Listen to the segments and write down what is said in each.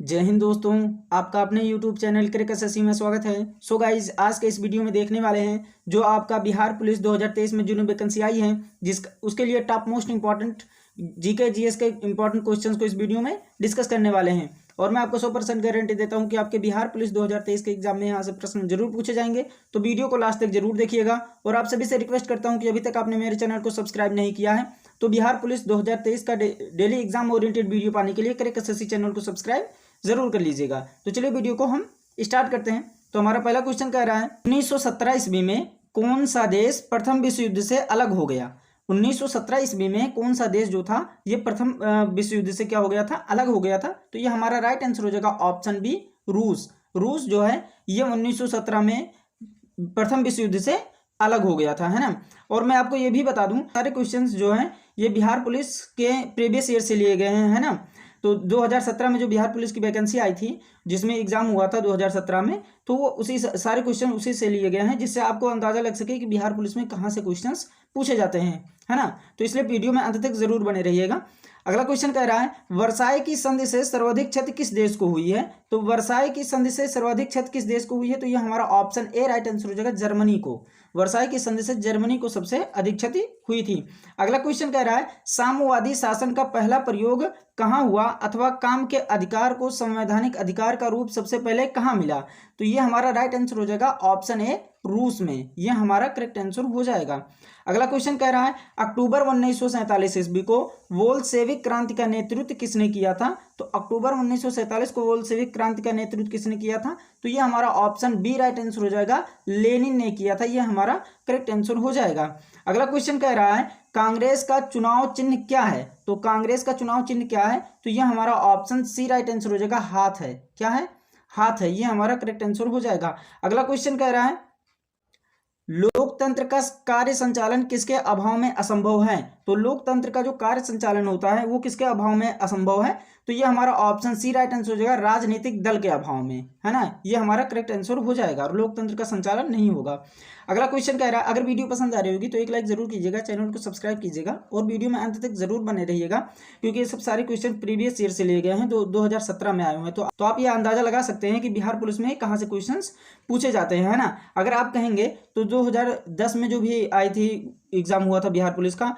जय हिंद दोस्तों, आपका अपने YouTube चैनल क्रिक एसएससी में स्वागत है। सो गाइज, आज के इस वीडियो में देखने वाले हैं जो आपका बिहार पुलिस 2023 में जो वैकेंसी आई है उसके लिए top most important GK GS के इंपॉर्टेंट क्वेश्चंस को इस वीडियो में डिस्कस करने वाले हैं। और मैं आपको 100% गारंटी देता हूं कि आपके बिहार पुलिस 2023 के एग्जाम में यहाँ से प्रश्न जरूर पूछे जाएंगे। तो वीडियो को लास्ट तक जरूर देखिएगा। और आप सभी से रिक्वेस्ट करता हूँ कि अभी तक आपने मेरे चैनल को सब्सक्राइब नहीं किया है तो बिहार पुलिस 2023 का डेली एग्जाम ओरिएंटेड वीडियो पाने के लिए क्रिक एसएससी चैनल को सब्सक्राइब जरूर कर लीजिएगा। तो चलिए वीडियो को हम स्टार्ट करते हैं। तो हमारा पहला क्वेश्चन कह रहा है 1917 ईस्वी में कौन सा देश प्रथम विश्व युद्ध से अलग हो गया। 1917 ईस्वी में कौन सा देश जो था ये प्रथम विश्व युद्ध से क्या हो गया था, अलग हो गया था। तो ये हमारा राइट आंसर हो जाएगा ऑप्शन बी, रूस। रूस जो है ये 1917 में प्रथम विश्व युद्ध से अलग हो गया था, है ना। और मैं आपको ये भी बता दूं सारे क्वेश्चंस जो हैं ये बिहार पुलिस के प्रीवियस ईयर से लिए गए हैं, है ना। तो 2017 में जो बिहार पुलिस की वैकेंसी आई थी जिसमें एग्जाम हुआ था 2017 में, तो वो उसी सारे क्वेश्चन उसी से लिए गए हैं जिससे आपको अंदाजा लग सके कि बिहार पुलिस में कहाँ से क्वेश्चंस पूछे जाते हैं, है ना। तो इसलिए वीडियो में अंत तक जरूर बने रहिएगा। अगला क्वेश्चन कह रहा है वर्साई की संधि से सर्वाधिक क्षति किस देश को हुई है। तो वर्साई की संधि से सर्वाधिक क्षति किस देश को हुई है, तो ये हमारा ऑप्शन ए राइट आंसर हो जाएगा, जर्मनी को। वर्साई की संधि से जर्मनी को सबसे अधिक क्षति हुई थी। अगला क्वेश्चन कह रहा है साम्यवादी शासन का पहला प्रयोग कहाँ हुआ अथवा काम के अधिकार को संवैधानिक अधिकार का रूप सबसे पहले कहाँ मिला। तो ये हमारा राइट आंसर हो जाएगा ऑप्शन ए, रूस में। यह हमारा करेक्ट आंसर हो जाएगा। अगला क्वेश्चन कह रहा है अक्टूबर 1947 ईस्वी को बोल्शेविक क्रांति का नेतृत्व किसने किया था। तो अक्टूबर 1947 को बोल्शेविक क्रांति का नेतृत्व किसने किया था, तो ये हमारा ऑप्शन बी राइट आंसर हो जाएगा, लेनिन ने किया था। यह हमारा करेक्ट आंसर हो जाएगा। अगला क्वेश्चन कह रहा है कांग्रेस का चुनाव चिन्ह क्या है। तो कांग्रेस का चुनाव चिन्ह क्या है, तो यह हमारा ऑप्शन सी राइट आंसर हो जाएगा, हाथ है। क्या है, हाथ है। यह हमारा करेक्ट आंसर हो जाएगा। अगला क्वेश्चन कह रहा है लोकतंत्र का कार्य संचालन किसके अभाव में असंभव है। तो लोकतंत्र का जो कार्य संचालन होता है वो किसके अभाव में असंभव है, तो ये हमारा ऑप्शन सी राइट आंसर हो जाएगा, राजनीतिक दल के अभाव में, है ना। ये हमारा करेक्ट आंसर हो जाएगा और लोकतंत्र का संचालन नहीं होगा। अगला क्वेश्चन कह रहा है अगर वीडियो पसंद आ रही होगी तो एक लाइक जरूर कीजिएगा, चैनल को सब्सक्राइब कीजिएगा और वीडियो में अंत तक जरूर बने रहिएगा क्योंकि ये सब सारे क्वेश्चन प्रीवियस ईयर से लिए गए हैं, 2017 में आए हुए हैं। तो आप ये अंदाजा लगा सकते हैं कि बिहार पुलिस में कहाँ से क्वेश्चन पूछे जाते हैं, है ना। अगर आप कहेंगे तो 2010 में जो भी आई थी एग्जाम हुआ था बिहार पुलिस का,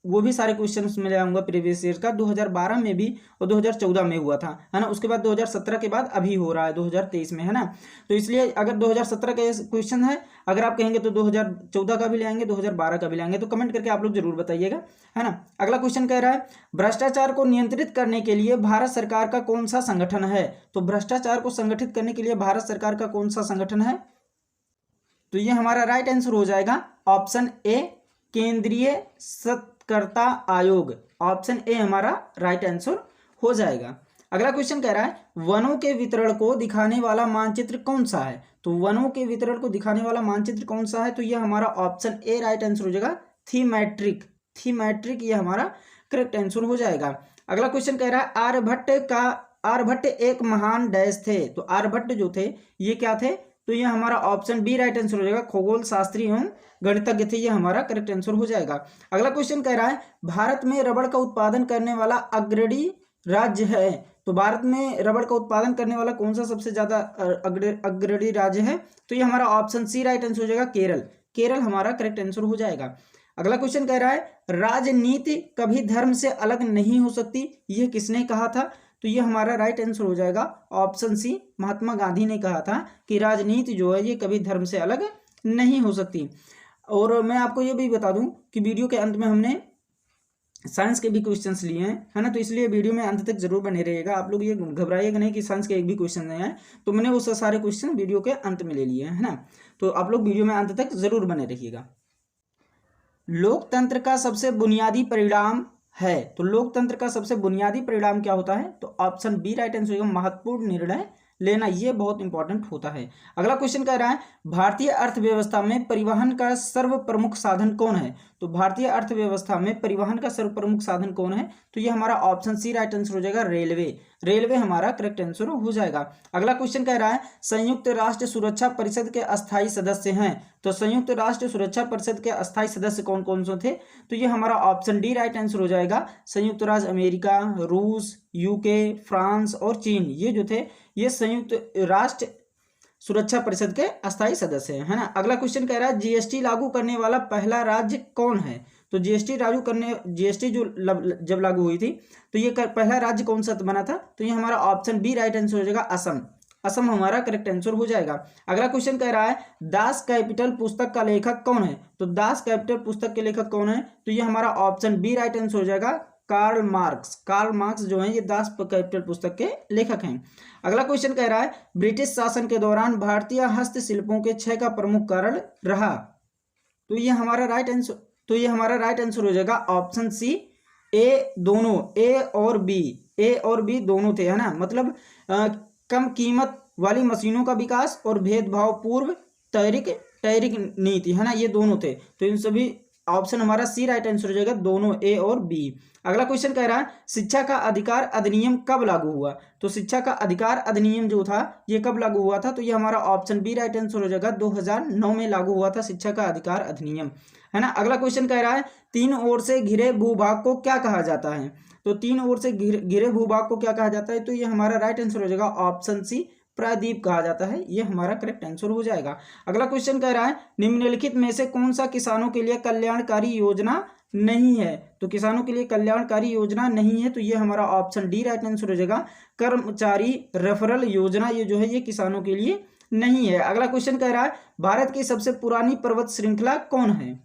वो भी सारे क्वेश्चन में ले आऊंगा प्रीवियस ईयर का। 2012 में भी और 2014 में हुआ था, है ना। उसके बाद 2017 के बाद अभी हो रहा है 2023 में, है ना। तो इसलिए अगर 2017 का क्वेश्चन है, अगर आप कहेंगे तो 2014 का भी ले आएंगे, 2012 का भी ले आएंगे। तो कमेंट करके आप लोग जरूर बताइएगा, है ना। अगला क्वेश्चन कह रहा है भ्रष्टाचार को नियंत्रित करने के लिए भारत सरकार का कौन सा संगठन है। तो भ्रष्टाचार को संगठित करने के लिए भारत सरकार का कौन सा संगठन है, तो ये हमारा राइट आंसर हो जाएगा ऑप्शन ए, केंद्रीय सतर्कता आयोग। ऑप्शन ए हमारा राइट आंसर हो जाएगा। अगला क्वेश्चन कह रहा है वनों के वितरण को दिखाने वाला मानचित्र कौन सा है। तो वनों के वितरण को दिखाने वाला मानचित्र कौन सा है, तो यह हमारा ऑप्शन ए राइट आंसर हो जाएगा, थीमेट्रिक। थीमेट्रिक ये हमारा करेक्ट आंसर हो जाएगा। अगला क्वेश्चन कह रहा है आर्यभट्ट एक महान डैश थे। तो आर्यभट्ट जो थे ये क्या थे, तो ये हमारा ऑप्शन बी राइट आंसर हो जाएगा, खगोल शास्त्री एवं गणितज्ञ थे। ये हमारा करेक्ट आंसर हो जाएगा। अगला क्वेश्चन कह रहा है भारत में रबड़ का उत्पादन करने वाला अग्रणी राज्य है। तो भारत में रबड़ का उत्पादन करने वाला कौन सा सबसे ज्यादा अग्रणी राज्य है, तो ये हमारा ऑप्शन सी राइट आंसर हो जाएगा, केरल। केरल हमारा करेक्ट आंसर हो जाएगा। अगला क्वेश्चन कह रहा है राजनीति कभी धर्म से अलग नहीं हो सकती, यह किसने कहा था। तो ये हमारा राइट आंसर हो जाएगा ऑप्शन सी, महात्मा गांधी ने कहा था कि राजनीति जो है ये कभी धर्म से अलग नहीं हो सकती। और मैं आपको ये भी बता दूं कि वीडियो के अंत में हमने साइंस के भी क्वेश्चंस लिए हैं, है ना। तो इसलिए वीडियो में अंत तक जरूर बने रहिएगा। आप लोग ये घबराइएगा नहीं कि साइंस के एक भी क्वेश्चन नहीं आए, तो मैंने वो सारे क्वेश्चन वीडियो के अंत में ले लिए हैं, है ना। तो आप लोग वीडियो में अंत तक जरूर बने रहिएगा। लोकतंत्र का सबसे बुनियादी परिणाम है। तो लोकतंत्र का सबसे बुनियादी परिणाम क्या होता है, तो ऑप्शन बी राइट आंसर होगा, महत्वपूर्ण निर्णय लेना। ये बहुत इंपॉर्टेंट होता है। अगला क्वेश्चन कह रहा है भारतीय अर्थव्यवस्था में परिवहन का सर्व प्रमुख साधन कौन है। तो भारतीय अर्थव्यवस्था में परिवहन का सर्व प्रमुख साधन कौन है, तो ये हमारा ऑप्शन सी राइट आंसर हो जाएगा, रेलवे। रेलवे हमारा करेक्ट आंसर हो जाएगा। अगला क्वेश्चन कह रहा है संयुक्त राष्ट्र सुरक्षा परिषद के अस्थायी सदस्य हैं। तो संयुक्त राष्ट्र सुरक्षा परिषद के अस्थायी सदस्य कौन कौन से थे? तो ये हमारा ऑप्शन डी राइट आंसर हो जाएगा। संयुक्त राज्य अमेरिका, रूस, यूके, फ्रांस और चीन, ये जो थे ये संयुक्त राष्ट्र सुरक्षा परिषद के अस्थायी सदस्य हैं, है ना। अगला क्वेश्चन कह रहा है जीएसटी लागू करने वाला पहला राज्य कौन है? तो जीएसटी जो जब लागू हुई थी तो ये पहला राज्य कौन सा बना था? तो ये हमारा ऑप्शन बी राइट आंसर हो जाएगा, असम। असम हमारा करेक्ट आंसर हो जाएगा। अगला क्वेश्चन कह रहा है दास कैपिटल पुस्तक का लेखक कौन है? तो दास कैपिटल पुस्तक के लेखक कौन है? तो ये हमारा ऑप्शन बी राइट आंसर हो जाएगा, कार्ल मार्क्स। कार्ल मार्क्स जो है ये दास कैपिटल पुस्तक के लेखक हैं। अगला क्वेश्चन कह रहा है ब्रिटिश शासन के दौरान भारतीय हस्तशिल्पों के क्षय का प्रमुख कारण रहा। तो ये हमारा राइट आंसर हो जाएगा ऑप्शन सी, ए दोनों, ए और बी दोनों थे, है ना। मतलब कम कीमत वाली मशीनों का विकास और भेदभाव पूर्व टैरिफ नीति, है ना, ये दोनों थे। तो इन सभी ऑप्शन हमारा सी राइट आंसर हो जाएगा, दोनों ए और बी। अगला क्वेश्चन कह रहा है शिक्षा का अधिकार अधिनियम कब लागू हुआ? तो शिक्षा का अधिकार अधिनियम जो था ये कब लागू हुआ था? तो ये हमारा ऑप्शन बी राइट आंसर हो जाएगा, 2009 में लागू हुआ था शिक्षा का अधिकार अधिनियम, है ना। अगला क्वेश्चन कह रहा है तीन ओर से घिरे भूभाग को क्या कहा जाता है? तो तीन ओर से घिरे भूभाग को क्या कहा जाता है? तो ये हमारा राइट आंसर हो जाएगा ऑप्शन सी, प्रायद्वीप कहा जाता है, ये हमारा करेक्ट आंसर हो जाएगा। अगला क्वेश्चन कह रहा है निम्नलिखित में से कौन सा किसानों के लिए कल्याणकारी योजना नहीं है? तो किसानों के लिए कल्याणकारी योजना नहीं है, तो ये हमारा ऑप्शन डी राइट आंसर हो जाएगा, कर्मचारी रेफरल योजना, ये जो है ये किसानों के लिए नहीं है। अगला क्वेश्चन कह रहा है भारत की सबसे पुरानी पर्वत श्रृंखला कौन है?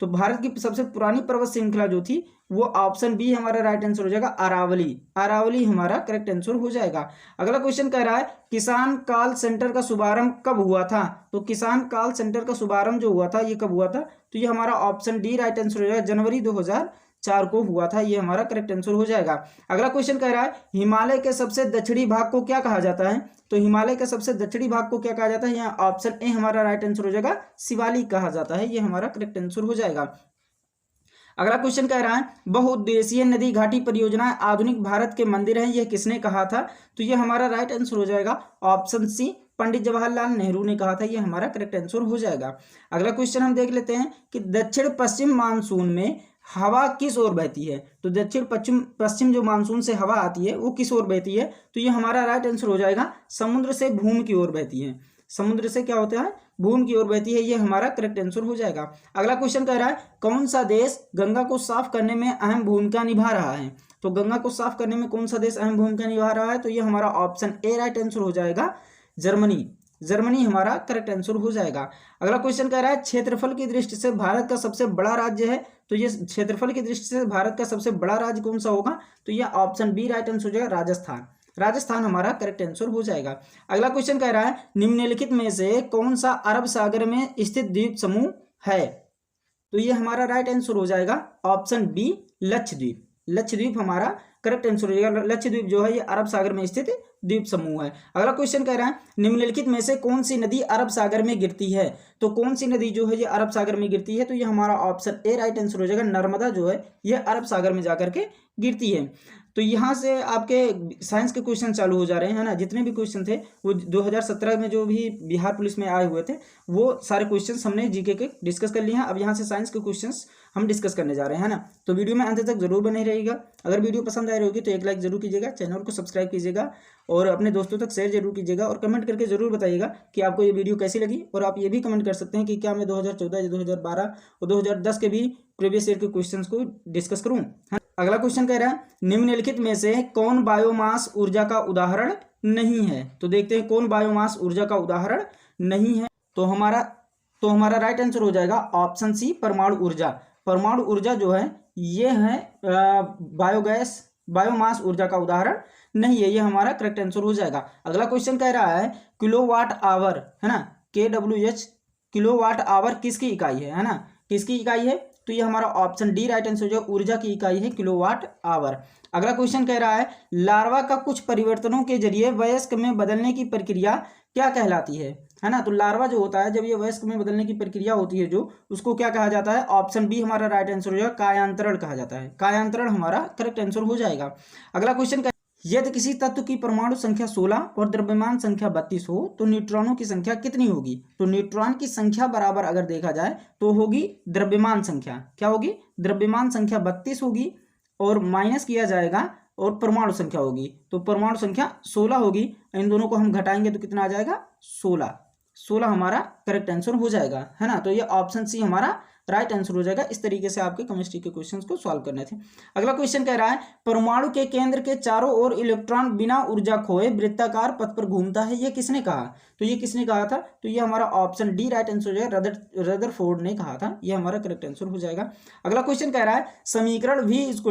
तो भारत की सबसे पुरानी पर्वत श्रृंखला जो थी वो ऑप्शन बी हमारा राइट आंसर हो जाएगा, अरावली हमारा करेक्ट आंसर हो जाएगा। अगला क्वेश्चन कह रहा है किसान कॉल सेंटर का शुभारंभ कब हुआ था? तो किसान कॉल सेंटर का शुभारंभ जो हुआ था ये कब हुआ था? तो ये हमारा ऑप्शन डी राइट आंसर हो जाएगा, जनवरी 2004 को हुआ था, ये हमारा करेक्ट आंसर हो जाएगा। अगला क्वेश्चन कह रहा है हिमालय के सबसे दक्षिणी भाग को क्या कहा जाता है? तो हिमालय के सबसे दक्षिणी भाग को क्या कहा जाता है? यहाँ ऑप्शन ए हमारा राइट आंसर हो जाएगा, शिवालिक कहा जाता है, ये हमारा करेक्ट आंसर हो जाएगा। अगला क्वेश्चन कह रहा है बहुउद्देशीय नदी घाटी परियोजना आधुनिक भारत के मंदिर हैं, यह किसने कहा था? तो ये हमारा राइट आंसर हो जाएगा ऑप्शन सी, पंडित जवाहरलाल नेहरू ने कहा था, ये हमारा करेक्ट आंसर हो जाएगा। अगला क्वेश्चन हम देख लेते हैं कि दक्षिण पश्चिम मानसून में हवा किस ओर बहती है? तो दक्षिण पश्चिम जो मानसून से हवा आती है वो किस ओर बहती है? तो ये हमारा राइट आंसर हो जाएगा, समुद्र से भूमि की ओर बहती है। समुद्र से क्या होता है? भूमि की ओर बहती है, ये हमारा करेक्ट आंसर हो जाएगा। अगला क्वेश्चन कह रहा है कौन सा देश गंगा को साफ करने में अहम भूमिका निभा रहा है? तो गंगा को साफ करने में कौन सा देश अहम भूमिका निभा रहा है? तो ये हमारा ऑप्शन ए राइट आंसर हो जाएगा, जर्मनी हमारा करेक्ट आंसर हो जाएगा। अगला क्वेश्चन कह रहा है क्षेत्रफल की दृष्टि से भारत का सबसे बड़ा राज्य है, तो ये क्षेत्रफल की दृष्टि से भारत का सबसे बड़ा राज्य कौन सा होगा? तो ये ऑप्शन बी राइट आंसर हो जाएगा, राजस्थान हमारा करेक्ट आंसर हो जाएगा। अगला क्वेश्चन कह रहा है निम्नलिखित में से कौन सा अरब सागर में स्थित द्वीप समूह है? तो ये हमारा राइट आंसर हो जाएगा ऑप्शन बी, लक्षद्वीप हमारा करेक्ट आंसर हो जाएगा। लक्षद्वीप जो है ये अरब सागर में स्थित द्वीप समूह है। अगला क्वेश्चन कह रहा है निम्नलिखित में से कौन सी नदी अरब सागर में गिरती है? तो कौन सी नदी जो है ये अरब सागर में गिरती है? तो ये हमारा ऑप्शन ए राइट आंसर हो जाएगा, नर्मदा जो है ये अरब सागर में जाकर के गिरती है। तो यहाँ से आपके साइंस के क्वेश्चन चालू हो जा रहे हैं ना, जितने भी क्वेश्चन थे वो 2017 में जो भी बिहार पुलिस में आए हुए थे वो सारे क्वेश्चंस हमने जीके के डिस्कस कर लिए हैं। अब यहाँ से साइंस के क्वेश्चंस हम डिस्कस करने जा रहे हैं, है ना। तो वीडियो में अंत तक जरूर बने रहिएगा। अगर वीडियो पसंद आ रही होगी तो एक लाइक जरूर कीजिएगा, चैनल को सब्सक्राइब कीजिएगा और अपने दोस्तों तक शेयर जरूर कीजिएगा और कमेंट करके जरूर बताइएगा कि आपको ये वीडियो कैसी लगी। और आप ये भी कमेंट कर सकते हैं कि क्या मैं 2014, 2012 और 2010 के भी प्रीवियस ईयर के क्वेश्चंस को डिस्कस करूँ। अगला क्वेश्चन कह रहा है निम्नलिखित में से कौन बायोमास ऊर्जा का उदाहरण नहीं है? तो देखते हैं कौन बायोमास ऊर्जा का उदाहरण नहीं है। तो हमारा राइट आंसर हो जाएगा ऑप्शन सी, परमाणु ऊर्जा जो है ये है बायोमास ऊर्जा का उदाहरण नहीं है, ये हमारा करेक्ट आंसर हो जाएगा। अगला क्वेश्चन कह रहा है किलोवाट आवर, है ना, KWH किलोवाट आवर किसकी इकाई है ना, किसकी इकाई है? तो ये हमारा ऑप्शन डी राइट आंसर हो जाएगा, ऊर्जा की इकाई है किलोवाट आवर। अगला क्वेश्चन कह रहा है लार्वा का कुछ परिवर्तनों के जरिए वयस्क में बदलने की प्रक्रिया क्या कहलाती है ना। तो लार्वा जो होता है जब ये वयस्क में बदलने की प्रक्रिया होती है जो, उसको क्या कहा जाता है? ऑप्शन बी हमारा राइट आंसर हो जाएगा, कायांतरण कहा जाता है। कायांतरण हमारा करेक्ट आंसर हो जाएगा। अगला क्वेश्चन यदि किसी तत्व की परमाणु संख्या 16 और द्रव्यमान संख्या 32 हो तो न्यूट्रॉनों की संख्या कितनी होगी? तो न्यूट्रॉन की संख्या बराबर अगर देखा जाए तो होगी द्रव्यमान संख्या। क्या होगी? द्रव्यमान संख्या 32 होगी और माइनस किया जाएगा और परमाणु संख्या होगी, तो परमाणु संख्या 16 होगी। इन दोनों को हम घटाएंगे तो कितना आ जाएगा? 16 हमारा करेक्ट आंसर हो जाएगा, है ना। तो ये ऑप्शन सी हमारा राइट आंसर हो जाएगा। इस तरीके से आपके केमिस्ट्री के क्वेश्चंस को सॉल्व करने थे। अगला क्वेश्चन कह रहा है परमाणु के केंद्र के चारों ओर इलेक्ट्रॉन बिना ऊर्जा खोए वृत्ताकार पथ पर घूमता है, ये किसने कहा? तो ये किसने कहा था? तो ये हमारा ऑप्शन डी राइट आंसर हो जाएगा, रदरफोर्ड ने कहा था। ये हमारा करेक्ट आंसर हो जाएगा। अगला क्वेश्चन कह रहा है समीकरण v =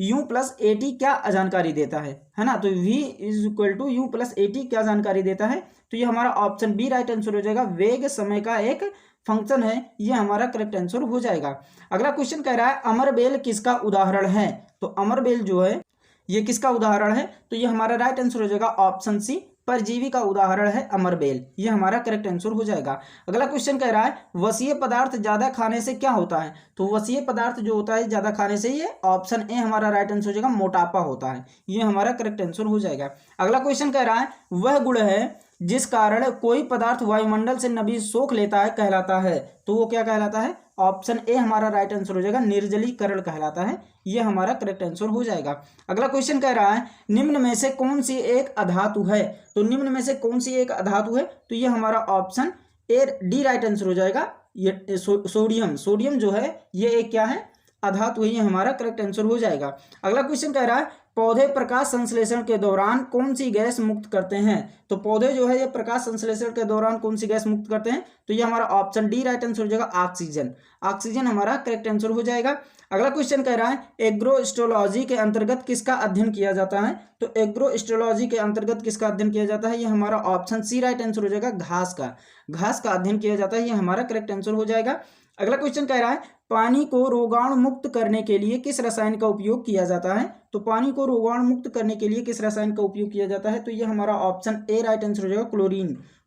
u + at क्या जानकारी देता है ना। तो v = u + at क्या जानकारी देता है? तो ये हमारा ऑप्शन बी राइट आंसर हो जाएगा, वेग समय का एक फंक्शन है। ये हमारा करेक्ट आंसर हो जाएगा। अगला क्वेश्चन कह रहा है अमरबेल किसका उदाहरण है? तो अमरबेल जो है ये किसका उदाहरण है? तो ये हमारा राइट आंसर हो जाएगा ऑप्शन सी, परजीवी का उदाहरण है अमरबेल। ये हमारा करेक्ट आंसर हो जाएगा। अगला क्वेश्चन कह रहा है वसीय पदार्थ ज्यादा खाने से क्या होता है? तो वसीय पदार्थ जो होता है ज्यादा खाने से, ये ऑप्शन ए हमारा राइट आंसर हो जाएगा, मोटापा होता है। ये हमारा करेक्ट आंसर हो जाएगा। अगला क्वेश्चन कह रहा है वह गुण है जिस कारण कोई पदार्थ वायुमंडल से नमी सोख लेता है कहलाता है, तो वो क्या कहलाता है? ऑप्शन ए हमारा राइट आंसर हो जाएगा, निर्जलीकरण कहलाता है। ये हमारा करेक्ट आंसर हो जाएगा। अगला क्वेश्चन कह रहा है निम्न में से कौन सी एक अधातु है? तो निम्न में से कौन सी एक अधातु है? तो ये हमारा option A D right answer हो जाएगा। ये सोडियम जो है ये एक क्या है? अधातु है। ये हमारा करेक्ट आंसर हो जाएगा। अगला क्वेश्चन कह रहा है पौधे प्रकाश संश्लेषण के दौरान कौन सी गैस मुक्त करते हैं? तो पौधे जो है ये प्रकाश संश्लेषण के दौरान कौन सी गैस मुक्त करते हैं? तो ये हमारा ऑप्शन डी राइट आंसर हो जाएगा, ऑक्सीजन। ऑक्सीजन हमारा करेक्ट आंसर हो जाएगा। अगला क्वेश्चन कह रहा है एग्रोस्ट्रोलॉजी के अंतर्गत किसका अध्ययन किया जाता है? तो एग्रोस्ट्रोलॉजी के अंतर्गत किसका अध्ययन किया जाता है? ये हमारा ऑप्शन सी राइट आंसर हो जाएगा, घास का अध्ययन किया जाता है। ये हमारा करेक्ट आंसर हो जाएगा। अगला क्वेश्चन कह रहा है पानी को रोगाणु मुक्त करने के लिए किस रसायन का उपयोग किया जाता है? तो पानी को रोगाणु मुक्त करने के लिए किस रसायन का उपयोग किया जाता है? तो ये हमारा ऑप्शन ए राइट आंसर हो जाएगा,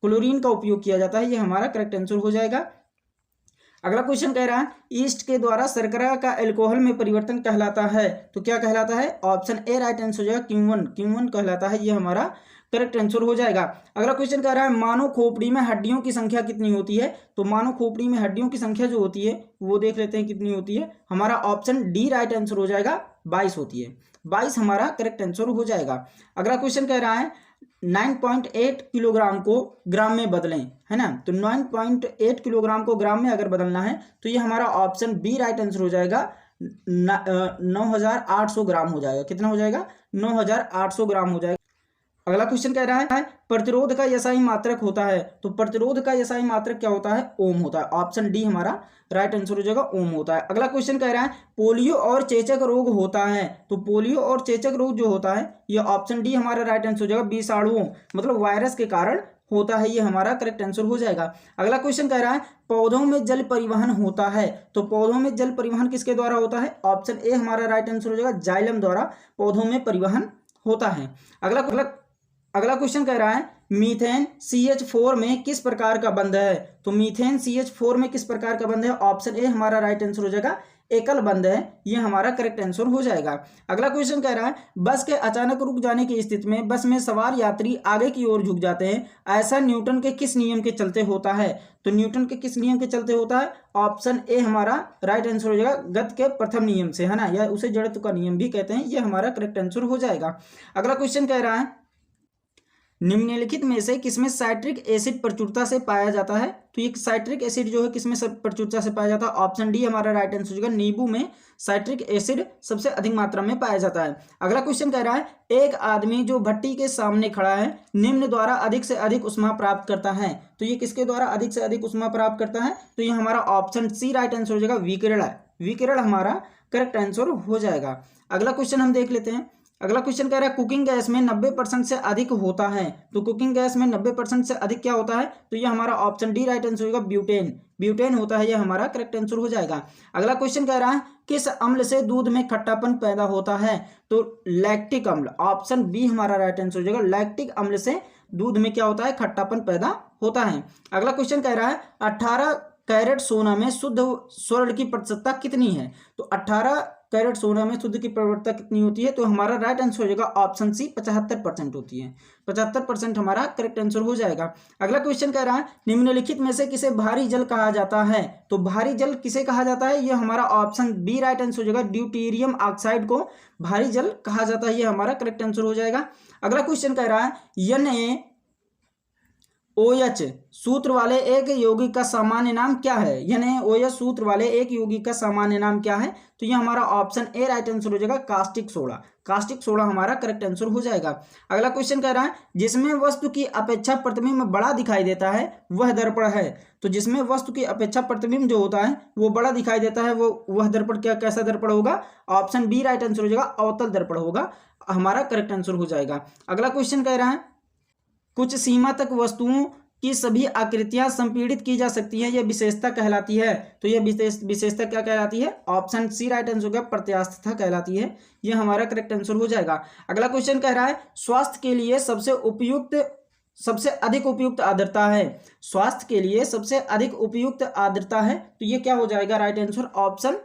क्लोरीन का उपयोग किया जाता है। ये हमारा करेक्ट आंसर हो जाएगा। अगला क्वेश्चन कह रहा है ईस्ट के द्वारा शर्करा का अल्कोहल में परिवर्तन कहलाता है, तो क्या कहलाता है? ऑप्शन ए राइट आंसर हो जाएगा, क्यूवन कहलाता है। ये हमारा करेक्ट आंसर हो जाएगा। अगला क्वेश्चन कह रहा है मानव खोपड़ी में हड्डियों की संख्या कितनी होती है? तो मानव खोपड़ी में हड्डियों की संख्या जो होती है वो देख लेते हैं कितनी होती है। हमारा ऑप्शन डी राइट आंसर हो जाएगा, 22 होती है। 22 हमारा करेक्ट आंसर हो जाएगा। अगला क्वेश्चन कह रहा है 9.8 किलोग्राम को ग्राम में बदलें, है ना। तो 9.8 किलोग्राम को ग्राम में अगर बदलना है तो ये हमारा ऑप्शन बी राइट आंसर हो जाएगा, 9800 ग्राम हो जाएगा। कितना हो जाएगा? 9800 ग्राम हो जाएगा। अगला क्वेश्चन कह रहा है प्रतिरोध का एसआई मात्रक होता है, तो प्रतिरोध का एसआई मात्रक क्या होता है? ओम होता है। ऑप्शन डी हमारा राइट आंसर हो जाएगा, ओम होता है। अगला क्वेश्चन कह रहा है पोलियो और चेचक रोग होता है, तो पोलियो और चेचक रोग जो होता है ये ऑप्शन डी हमारा राइट आंसर हो जाएगा, विषाणुओं मतलब वायरस के कारण होता है। ये हमारा करेक्ट आंसर हो जाएगा। अगला क्वेश्चन कह रहा है पौधों में जल परिवहन होता है, तो पौधों में जल परिवहन किसके द्वारा होता है? ऑप्शन ए हमारा राइट आंसर हो जाएगा, जाइलम द्वारा पौधों में परिवहन होता है। अगला क्वेश्चन कह रहा है मीथेन CH4 में किस प्रकार का बंध है? तो मीथेन CH4 में किस प्रकार का बंध है? ऑप्शन ए हमारा राइट आंसर हो जाएगा, एकल बंध है। ये हमारा करेक्ट आंसर हो जाएगा। अगला क्वेश्चन कह रहा है बस के अचानक रुक जाने की स्थिति में बस में सवार यात्री आगे की ओर झुक जाते हैं, ऐसा न्यूटन के किस नियम के चलते होता है? तो न्यूटन के किस नियम के चलते होता है? ऑप्शन ए हमारा राइट आंसर हो जाएगा, गति के प्रथम नियम से, है ना, या उसे जड़त्व का नियम भी कहते हैं। ये हमारा करेक्ट आंसर हो जाएगा। अगला क्वेश्चन कह रहा है निम्नलिखित में से किसमें साइट्रिक एसिड प्रचुरता से पाया जाता है? तो ये साइट्रिक एसिड जो है किसमें प्रचुरता से पाया जाता है? ऑप्शन डी हमारा राइट आंसर हो जाएगा, नींबू में साइट्रिक एसिड सबसे अधिक मात्रा में पाया जाता है। अगला क्वेश्चन कह रहा है एक आदमी जो भट्टी के सामने खड़ा है निम्न द्वारा अधिक से अधिक ऊष्मा प्राप्त करता है, तो ये किसके द्वारा अधिक से अधिक ऊष्मा प्राप्त करता है? तो ये हमारा ऑप्शन सी राइट आंसर हो जाएगा, विकिरण हमारा करेक्ट आंसर हो जाएगा। अगला क्वेश्चन हम देख लेते हैं। अगला क्वेश्चन कह रहा है कुकिंग गैस में 90% से अधिक होता है, तो कुकिंग गैस में 90% से अधिक क्या होता है? तो ये हमारा ऑप्शन डी राइट आंसर होगा, ब्यूटेन होता है। ये हमारा करेक्ट आंसर हो जाएगा। अगला क्वेश्चन कह रहा है किस अम्ल से दूध में खट्टापन पैदा होता है? तो लैक्टिक अम्ल, ऑप्शन बी हमारा राइट आंसर हो जाएगा, लैक्टिक अम्ल से दूध में क्या होता है? खट्टापन पैदा होता है। अगला क्वेश्चन कह रहा है 18 कैरेट सोना में शुद्ध स्वर्ण की प्रतिशतता कितनी है? तो 18 कैरेट सोना में शुद्ध की प्रवृत्ता कितनी होती है? तो हमारा राइट आंसर हो जाएगा ऑप्शन सी 75% होती है। 75% हमारा करेक्ट आंसर हो जाएगा। अगला क्वेश्चन कह रहा है निम्नलिखित में से किसे भारी जल कहा जाता है? तो भारी जल किसे कहा जाता है? ये हमारा ऑप्शन बी राइट आंसर हो जाएगा। ड्यूटेरियम ऑक्साइड को भारी जल कहा जाता है, ये हमारा करेक्ट आंसर हो जाएगा। अगला क्वेश्चन कह रहा है NaOH सूत्र वाले एक यौगिक का सामान्य नाम क्या है? NaOH सूत्र वाले एक यौगिक का सामान्य नाम क्या है? तो ये हमारा ऑप्शन ए राइट आंसर हो जाएगा कास्टिक सोडा। कास्टिक सोडा हमारा करेक्ट आंसर हो जाएगा। अगला क्वेश्चन कह रहा है जिसमें वस्तु की अपेक्षा प्रतिबिंब बड़ा दिखाई देता है वह दर्पण है। तो जिसमें वस्तु की अपेक्षा प्रतिबिंब जो होता है वो बड़ा दिखाई देता है वह दर्पण कैसा दर्पण होगा? ऑप्शन बी राइट आंसर हो जाएगा अवतल दर्पण होगा, हमारा करेक्ट आंसर हो जाएगा। अगला क्वेश्चन कह रहा है कुछ सीमा तक वस्तुओं की सभी आकृतियां संपीड़ित की जा सकती हैं, यह विशेषता कहलाती है। तो यह विशेषता क्या कहलाती है? ऑप्शन सी राइट आंसर होगा प्रत्यास्थता कहलाती है, यह हमारा करेक्ट आंसर हो जाएगा। अगला क्वेश्चन कह रहा है स्वास्थ्य के लिए सबसे अधिक उपयुक्त आर्द्रता है। स्वास्थ्य के लिए सबसे अधिक उपयुक्त आर्द्रता है, तो ये क्या हो जाएगा? Right answer option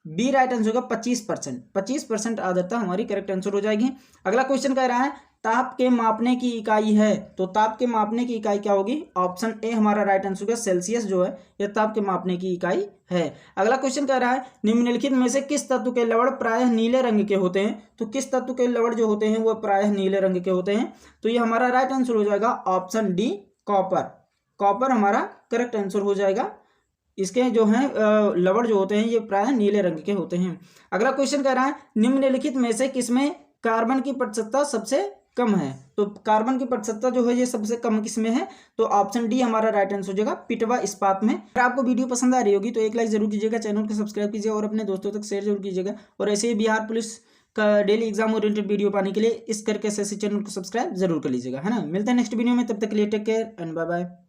B right answer होगा 25%। 25% आर्द्रता हमारी करेक्ट आंसर हो जाएगी। अगला क्वेश्चन कह रहा है ताप के मापने की इकाई है। तो ताप के मापने की इकाई क्या होगी? ऑप्शन ए हमारा राइट आंसर होगा सेल्सियस जो है यह ताप के मापने की इकाई है। अगला क्वेश्चन कह रहा है निम्नलिखित में से किस तत्व के लवण प्रायः नीले रंग के होते हैं? तो किस तत्व के लवण जो होते हैं वो प्रायः नीले रंग के होते हैं? तो ये हमारा राइट आंसर हो जाएगा ऑप्शन डी कॉपर। कॉपर हमारा करेक्ट आंसर हो जाएगा। इसके जो हैं लवण जो होते हैं ये प्रायः नीले रंग के होते हैं। अगला क्वेश्चन कह रहा है निम्नलिखित में से किसमें कार्बन की प्रतिशतता सबसे कम है? तो कार्बन की प्रतिशतता जो है ये सबसे कम किसमें है? तो ऑप्शन डी हमारा राइट आंसर हो जाएगा पिटवा इस्पात में। अगर आपको वीडियो पसंद आ रही होगी तो एक लाइक जरूर कीजिएगा, चैनल को सब्सक्राइब कीजिए और अपने दोस्तों तक शेयर जरूर कीजिएगा। और ऐसे ही बिहार पुलिस का डेली एग्जाम ओरिएंटेड वीडियो पाने के लिए इस करके चैनल को सब्सक्राइब जरूर कर लीजिएगा, है ना। मिलते हैं नेक्स्ट वीडियो में, तब तक के लिए take care and bye bye.